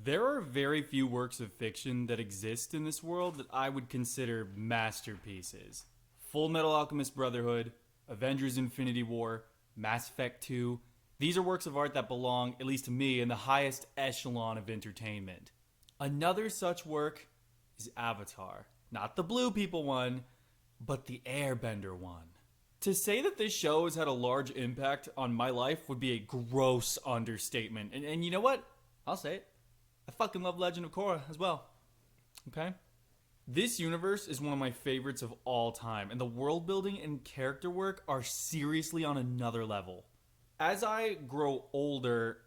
There are very few works of fiction that exist in this world that I would consider masterpieces. Full Metal Alchemist Brotherhood, Avengers Infinity War, Mass Effect 2. These are works of art that belong, at least to me, in the highest echelon of entertainment. Another such work is Avatar. Not the Blue People one, but the Airbender one. To say that this show has had a large impact on my life would be a gross understatement. And you know what? I'll say it. I fucking love Legend of Korra as well. Okay? This universe is one of my favorites of all time, and the world building and character work are seriously on another level. As I grow older,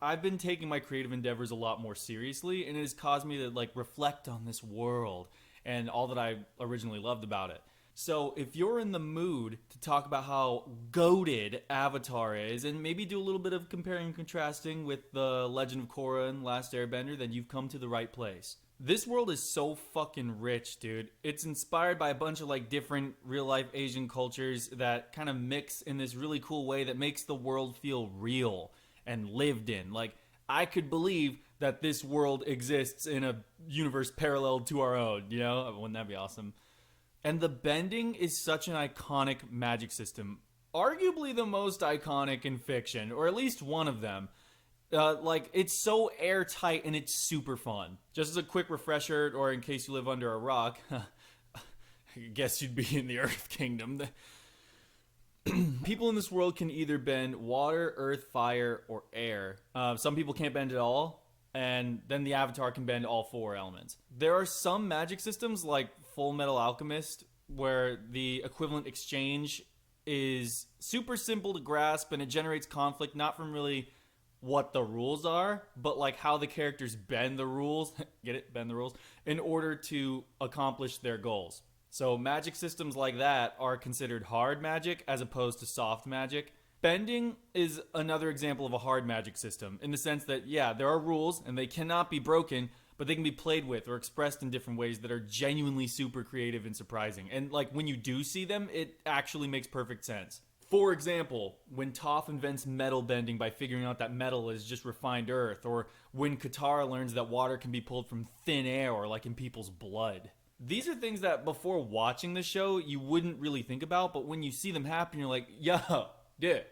I've been taking my creative endeavors a lot more seriously, and it has caused me to reflect on this world and all that I originally loved about it. So if you're in the mood to talk about how goated Avatar is, and maybe do a little bit of comparing and contrasting with the Legend of Korra and Last Airbender, then you've come to the right place. This world is so fucking rich, dude. It's inspired by a bunch of different real life Asian cultures that kind of mix in this really cool way that makes the world feel real and lived in. I could believe that this world exists in a universe parallel to our own, Wouldn't that be awesome? And the bending is such an iconic magic system. Arguably the most iconic in fiction, or at least one of them. It's so airtight and it's super fun. Just as a quick refresher, or in case you live under a rock, I guess you'd be in the Earth Kingdom. People in this world can either bend water, earth, fire, or air. Some people can't bend at all, and then the Avatar can bend all four elements. There are some magic systems like Full Metal Alchemist where the equivalent exchange is super simple to grasp and it generates conflict not from really what the rules are, but how the characters bend the rules, get it? Bend the rules, in order to accomplish their goals. So magic systems like that are considered hard magic as opposed to soft magic. Bending is another example of a hard magic system in the sense that, yeah, there are rules and they cannot be broken, but they can be played with or expressed in different ways that are genuinely super creative and surprising. And when you do see them, it actually makes perfect sense. For example, when Toph invents metal bending by figuring out that metal is just refined earth, or when Katara learns that water can be pulled from thin air or in people's blood. These are things that before watching the show, you wouldn't really think about, but when you see them happen, you're like, yo, dude,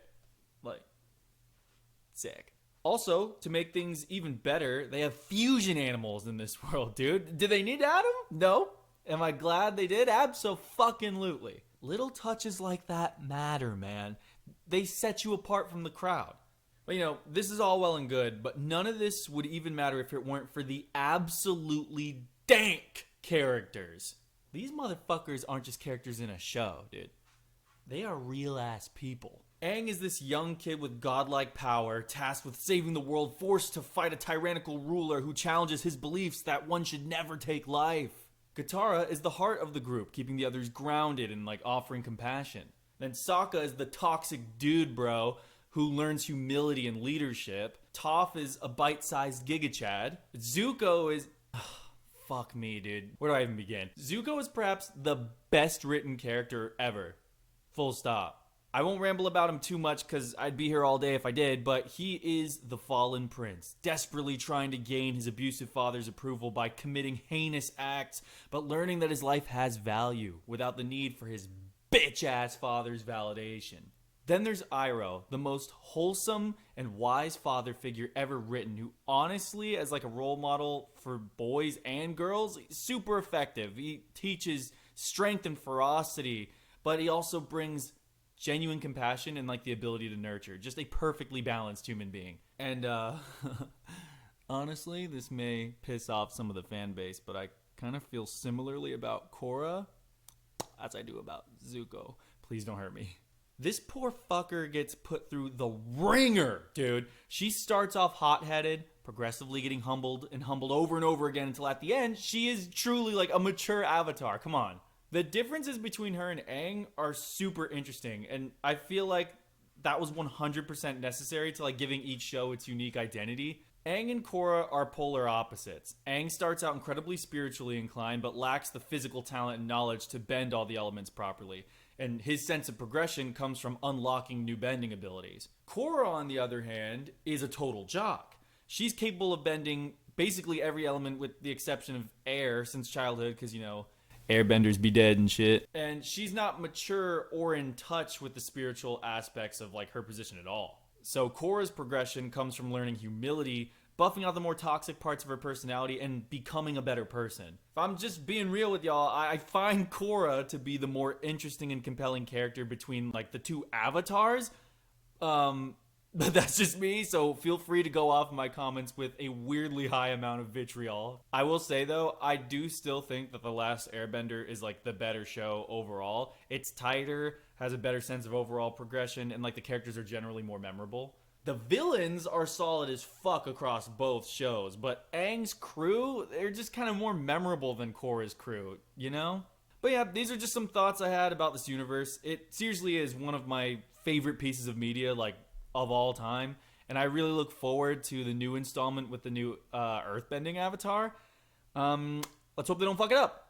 sick. Also, to make things even better, they have fusion animals in this world, dude. Did they need to add them? No. Am I glad they did? Abso-fucking-lutely. Little touches like that matter, man. They set you apart from the crowd. But this is all well and good, but none of this would even matter if it weren't for the absolutely dank characters. These motherfuckers aren't just characters in a show, dude. They are real-ass people. Aang is this young kid with godlike power, tasked with saving the world, forced to fight a tyrannical ruler who challenges his beliefs that one should never take life. Katara is the heart of the group, keeping the others grounded and offering compassion. Then Sokka is the toxic dude bro who learns humility and leadership. Toph is a bite-sized Giga Chad. Zuko is... fuck me, dude. Where do I even begin? Zuko is perhaps the best written character ever. Full stop. I won't ramble about him too much because I'd be here all day if I did, but he is the fallen prince, desperately trying to gain his abusive father's approval by committing heinous acts, but learning that his life has value without the need for his bitch-ass father's validation. Then there's Iroh, the most wholesome and wise father figure ever written, who honestly, as a role model for boys and girls, super effective. He teaches strength and ferocity, but he also brings genuine compassion and the ability to nurture. Just a perfectly balanced human being. And honestly, this may piss off some of the fan base, but I kind of feel similarly about Korra as I do about Zuko. Please don't hurt me. This poor fucker gets put through the ringer, dude. She starts off hot-headed, progressively getting humbled and humbled over and over again until at the end, she is truly a mature avatar. Come on. The differences between her and Aang are super interesting, and I feel like that was 100% necessary to giving each show its unique identity. Aang and Korra are polar opposites. Aang starts out incredibly spiritually inclined, but lacks the physical talent and knowledge to bend all the elements properly, and his sense of progression comes from unlocking new bending abilities. Korra, on the other hand, is a total jock. She's capable of bending basically every element with the exception of air since childhood, because, you know, airbenders be dead and shit. And she's not mature or in touch with the spiritual aspects of like her position at all. So Korra's progression comes from learning humility, buffing out the more toxic parts of her personality, and becoming a better person. If I'm just being real with y'all, I find Korra to be the more interesting and compelling character between like the two avatars. But that's just me, so feel free to go off in my comments with a weirdly high amount of vitriol. I will say though, I do still think that The Last Airbender is like the better show overall. It's tighter, has a better sense of overall progression, and like the characters are generally more memorable. The villains are solid as fuck across both shows, but Aang's crew, they're just kind of more memorable than Korra's crew, you know? But yeah, these are just some thoughts I had about this universe. It seriously is one of my favorite pieces of media, like, of all time, and I really look forward to the new installment with the new earthbending avatar. Let's hope they don't fuck it up.